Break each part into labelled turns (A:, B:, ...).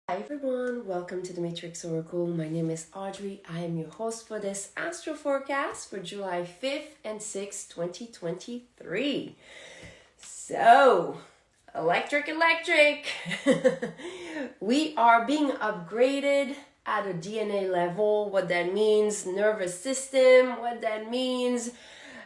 A: Hi everyone, welcome to the Matrix Oracle. My name is Audrey. I am your host for this Astro Forecast for July 5th and 6th, 2023. So, electric. We are being upgraded at a DNA level. What that means, nervous system, what that means,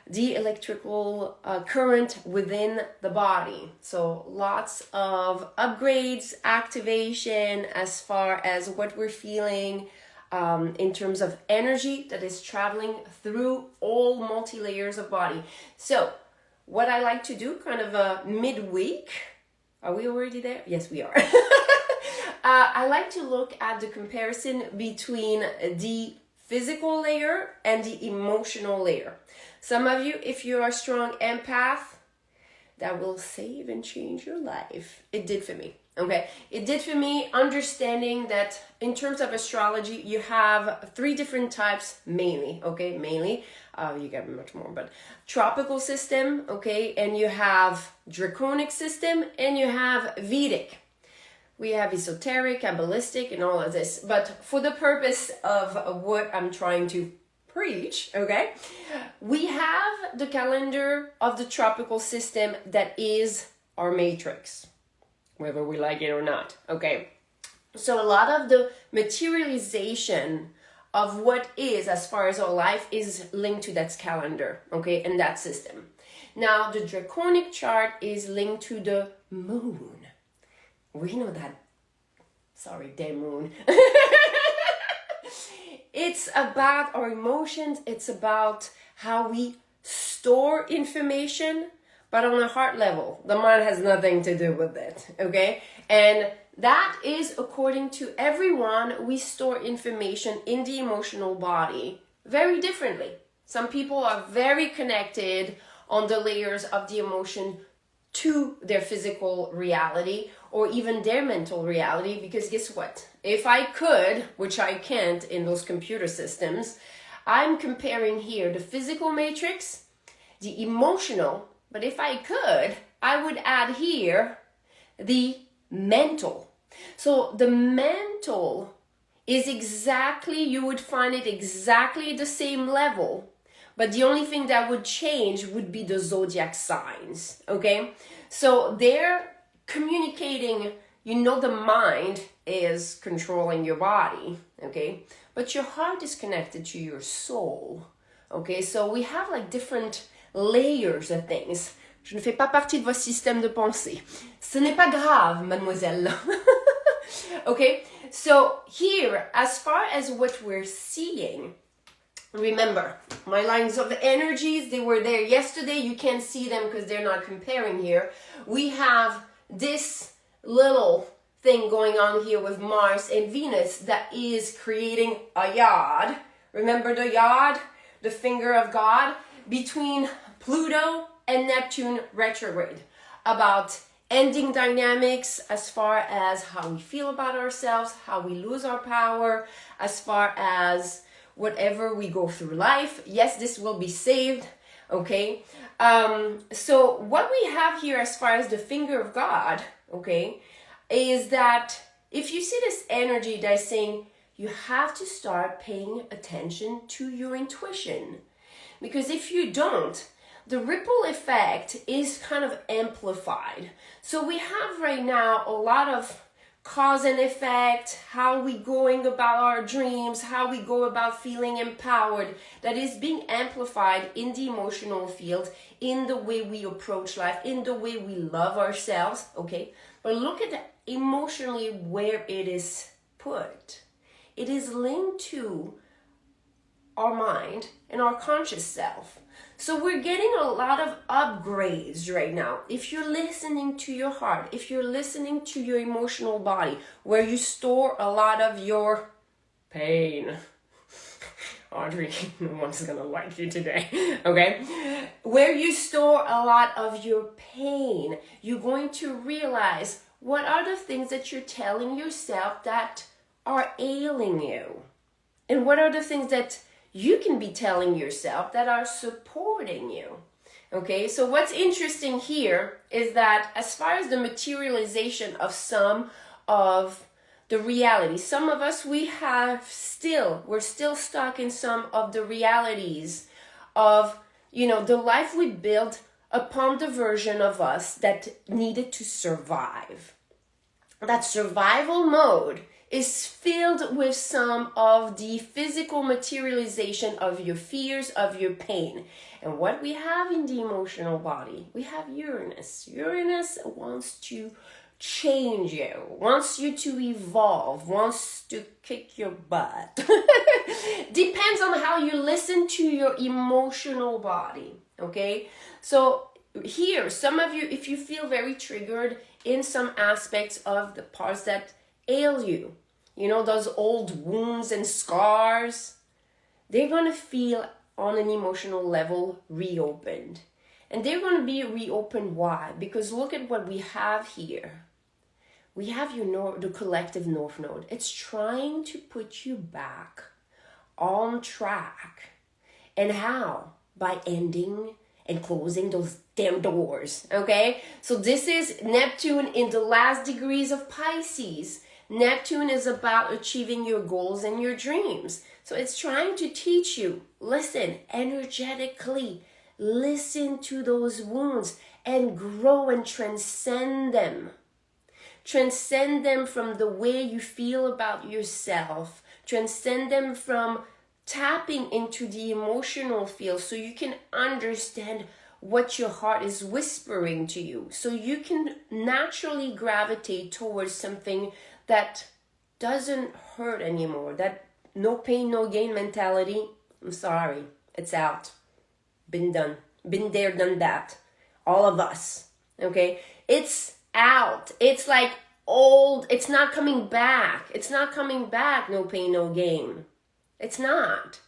A: the electrical current within the body. So lots of upgrades, activation as far as what we're feeling in terms of energy that is traveling through all multi-layers of body. So what I like to do kind of a midweek, are we already there? Yes, we are. I like to look at the comparison between the physical layer and the emotional layer. Some of you, if you're a strong empath, that will save and change your life. It did for me, okay? It did for me, understanding that in terms of astrology, you have three different types, mainly, okay? Mainly, you get much more, but tropical system, okay? And you have draconic system, and you have Vedic. We have esoteric, Kabbalistic, and all of this. But for the purpose of what I'm trying to preach, okay, we have the calendar of the tropical system that is our matrix, whether we like it or not, okay? So a lot of the materialization of what is, as far as our life, is linked to that calendar, okay, and that system. Now, the draconic chart is linked to the moon. We know that, sorry, damn moon. It's about our emotions. It's about how we store information, but on a heart level. The mind has nothing to do with it, okay? And that is, according to everyone, we store information in the emotional body very differently. Some people are very connected on the layers of the emotion to their physical reality or even their mental reality, because guess what? If I could, which I can't in those computer systems, I'm comparing here the physical matrix, the emotional, but if I could, I would add here the mental. So the mental is exactly, you would find it exactly the same level, but the only thing that would change would be the zodiac signs, okay? So they're communicating, you know, the mind is controlling your body, okay? But your heart is connected to your soul, okay? So we have like different layers of things. Je ne fais pas partie de votre système de pensée. Ce n'est pas grave, mademoiselle. Okay? So here, as far as what we're seeing, remember, my lines of energies, they were there yesterday. You can't see them because they're not comparing here. We have this little thing going on here with Mars and Venus that is creating a yod. Remember the yod, the finger of God, between Pluto and Neptune retrograde, about ending dynamics as far as how we feel about ourselves, how we lose our power, as far as whatever we go through life. Yes, this will be saved, okay? So what we have here as far as the finger of God, okay, is that if you see this energy that's saying you have to start paying attention to your intuition. Because if you don't, the ripple effect is kind of amplified. So we have right now a lot of cause and effect, how we going about our dreams, how we go about feeling empowered, that is being amplified in the emotional field, in the way we approach life, in the way we love ourselves, okay? But look at emotionally where it is put. It is linked to our mind and our conscious self. So we're getting a lot of upgrades right now. If you're listening to your heart, if you're listening to your emotional body, where you store a lot of your pain. Audrey, no one's gonna like you today, okay? Where you store a lot of your pain, you're going to realize what are the things that you're telling yourself that are ailing you. And what are the things that you can be telling yourself that are supporting you. Okay, so what's interesting here is that as far as the materialization of some of the reality. Some of us, we're still stuck in some of the realities of, the life we built upon the version of us that needed to survive. That survival mode is filled with some of the physical materialization of your fears, of your pain. And what we have in the emotional body, we have Uranus. Uranus wants to change you, wants you to evolve, wants to kick your butt. Depends on how you listen to your emotional body, okay? So here, some of you, if you feel very triggered in some aspects of the parts that ail you, those old wounds and scars, they're going to feel on an emotional level reopened. And they're going to be reopened. Why? Because look at what we have here. We have the collective North Node. It's trying to put you back on track. And how? By ending and closing those damn doors, okay? So this is Neptune in the last degrees of Pisces. Neptune is about achieving your goals and your dreams. So it's trying to teach you, listen, energetically, listen to those wounds and grow and transcend them. Transcend them from the way you feel about yourself. Transcend them from tapping into the emotional field so you can understand what your heart is whispering to you. So you can naturally gravitate towards something that doesn't hurt anymore. That no pain, no gain mentality. I'm sorry. It's out. Been done. Been there, done that. All of us. Okay? It's out. It's like old. It's not coming back. It's not coming back. No pain, no gain. It's not.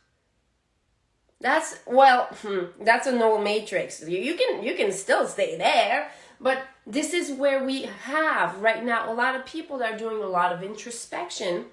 A: That's a no matrix. You can still stay there, but this is where we have right now a lot of people that are doing a lot of introspection.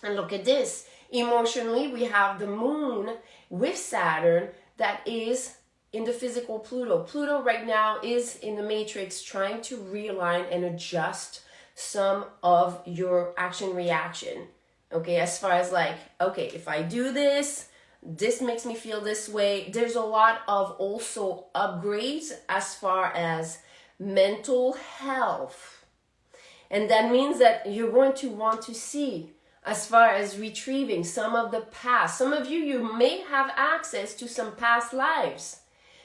A: And look at this. Emotionally, we have the moon with Saturn that is in the physical Pluto. Pluto right now is in the matrix trying to realign and adjust some of your action reaction. Okay, as far as like, okay, if I do this, this makes me feel this way. There's a lot of also upgrades as far as mental health. And that means that you're going to want to see as far as retrieving some of the past. Some of you may have access to some past lives,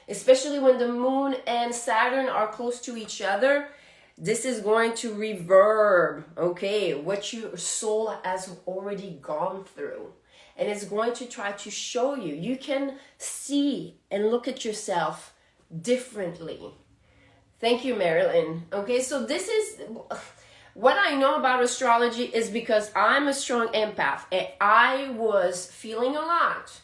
A: especially when the moon and Saturn are close to each other. This is going to reverb, okay, what your soul has already gone through. And it's going to try to show you. You can see and look at yourself differently. Thank you, Marilyn. Okay, so this is what I know about astrology is because I'm a strong empath and I was feeling a lot.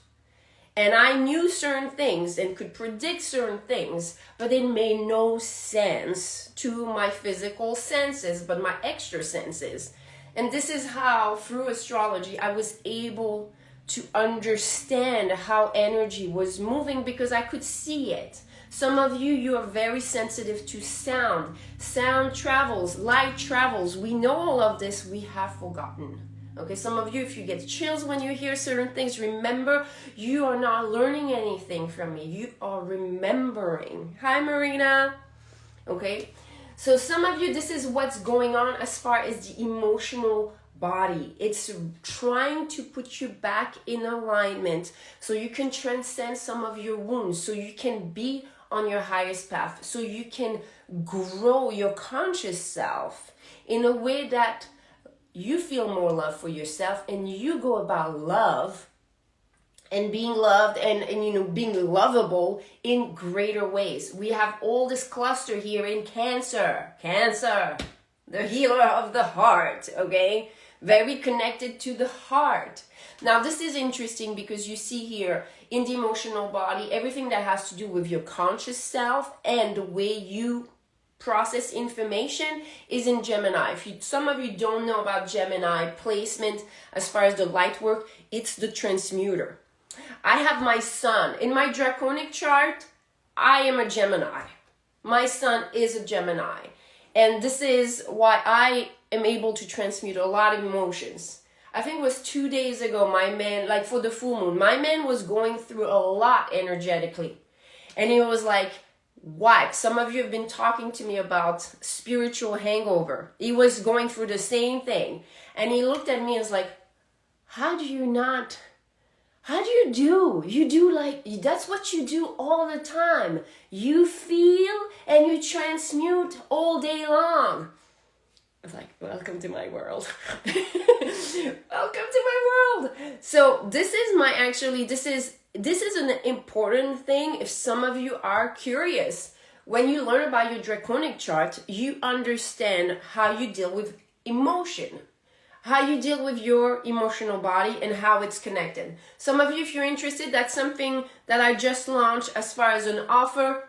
A: And I knew certain things and could predict certain things, but it made no sense to my physical senses, but my extra senses. And this is how, through astrology, I was able to understand how energy was moving because I could see it. Some of you are very sensitive to sound. Sound travels, light travels. We know all of this, we have forgotten. Okay, some of you, if you get chills when you hear certain things, remember, you are not learning anything from me. You are remembering. Hi, Marina. Okay, so some of you, this is what's going on as far as the emotional body. It's trying to put you back in alignment so you can transcend some of your wounds, so you can be on your highest path, so you can grow your conscious self in a way that you feel more love for yourself and you go about love and being loved and being lovable in greater ways. We have all this cluster here in Cancer, the healer of the heart, okay? Very connected to the heart. Now this is interesting because you see here in the emotional body, everything that has to do with your conscious self and the way you process information is in Gemini. Some of you don't know about Gemini placement as far as the light work, it's the transmuter. I have my sun. In my draconic chart, I am a Gemini. My sun is a Gemini. And this is why I am able to transmute a lot of emotions. I think it was 2 days ago, my man, like for the full moon, my man was going through a lot energetically. And he was like, what? Some of you have been talking to me about spiritual hangover. He was going through the same thing. And he looked at me and was like, how do you do? You do like, that's what you do all the time. You feel and you transmute all day long. I was like, welcome to my world. Welcome to my world. So this is an important thing. If some of you are curious, when you learn about your draconic chart, you understand how you deal with emotion, how you deal with your emotional body and how it's connected. Some of you, if you're interested, that's something that I just launched as far as an offer.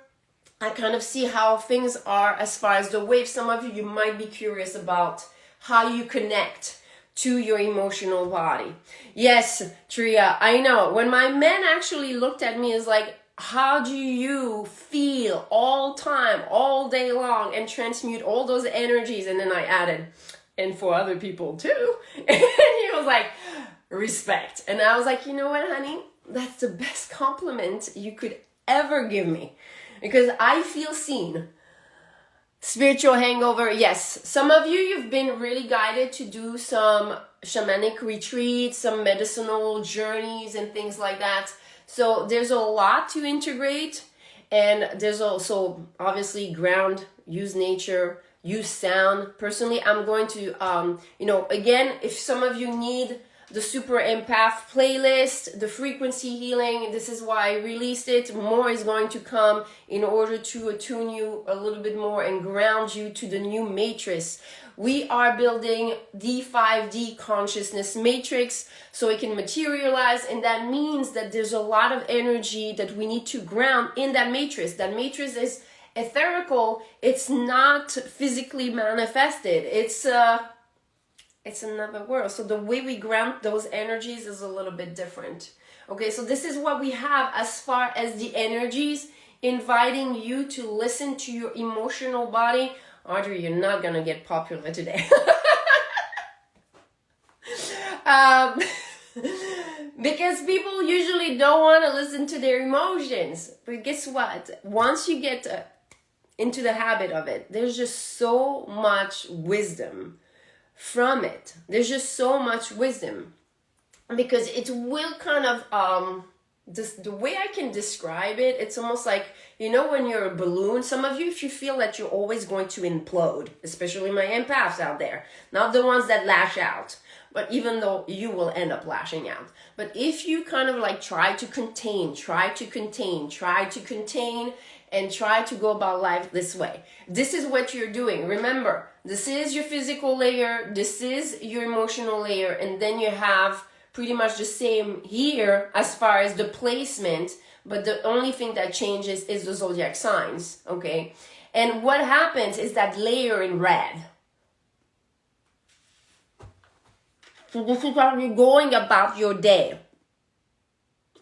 A: I kind of see how things are as far as the wave. Some of you might be curious about how you connect to your emotional body. Yes, Tria, I know. When my man actually looked at me, is like, how do you feel all time, all day long, and transmute all those energies? And then I added, and for other people too. And he was like, respect. And I was like, you know what, honey? That's the best compliment you could ever give me, because I feel seen. Spiritual hangover, yes. Some of you, you've been really guided to do some shamanic retreats, some medicinal journeys and things like that. So there's a lot to integrate. And there's also obviously ground, use nature, use sound. Personally, I'm going to, again, if some of you need the Super Empath playlist, the frequency healing, this is why I released it. More is going to come in order to attune you a little bit more and ground you to the new matrix. We are building the 5D consciousness matrix so it can materialize, and that means that there's a lot of energy that we need to ground in that matrix. That matrix is etherical. It's not physically manifested. It's another world. So the way we ground those energies is a little bit different. Okay, so this is what we have as far as the energies, inviting you to listen to your emotional body. Audrey, you're not gonna get popular today. Because people usually don't want to listen to their emotions. But guess what? Once you get into the habit of it, there's just so much wisdom from it. There's just so much wisdom, because it will kind of the way I can describe it, it's almost like, when you're a balloon, some of you, if you feel that you're always going to implode, especially my empaths out there, not the ones that lash out, but even though you will end up lashing out. But if you kind of like try to contain, and try to go about life this way, this is what you're doing. Remember, this is your physical layer, this is your emotional layer, and then you have pretty much the same here as far as the placement, but the only thing that changes is the zodiac signs, okay? And what happens is that layer in red. So this is how you're going about your day,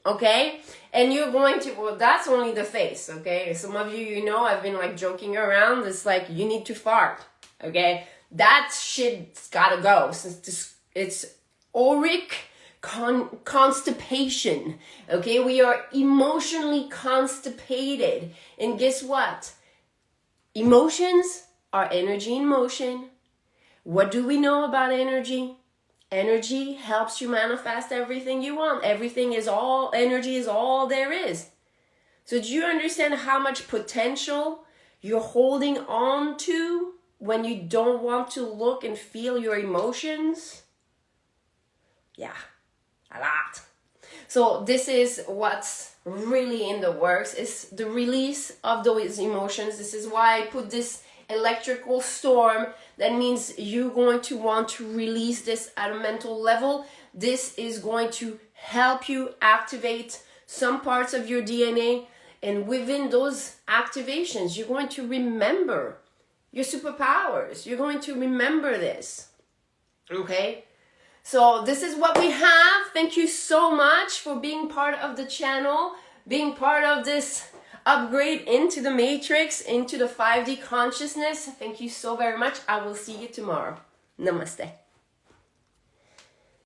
A: okay? And you're going to, well, that's only the face, okay? Some of you, I've been like joking around. It's like, you need to fart, okay? That shit's gotta go. It's auric constipation, okay? We are emotionally constipated. And guess what? Emotions are energy in motion. What do we know about energy? Energy helps you manifest everything you want. Energy is all there is. So do you understand how much potential you're holding on to when you don't want to look and feel your emotions? Yeah, a lot. So this is what's really in the works, is the release of those emotions. This is why I put this electrical storm. That means you're going to want to release this at a mental level. This is going to help you activate some parts of your DNA, and within those activations, you're going to remember your superpowers. You're going to remember this, okay? So this is what we have. Thank you so much for being part of the channel, being part of this upgrade into the matrix, into the 5D consciousness. Thank you so very much. I will see you tomorrow. Namaste.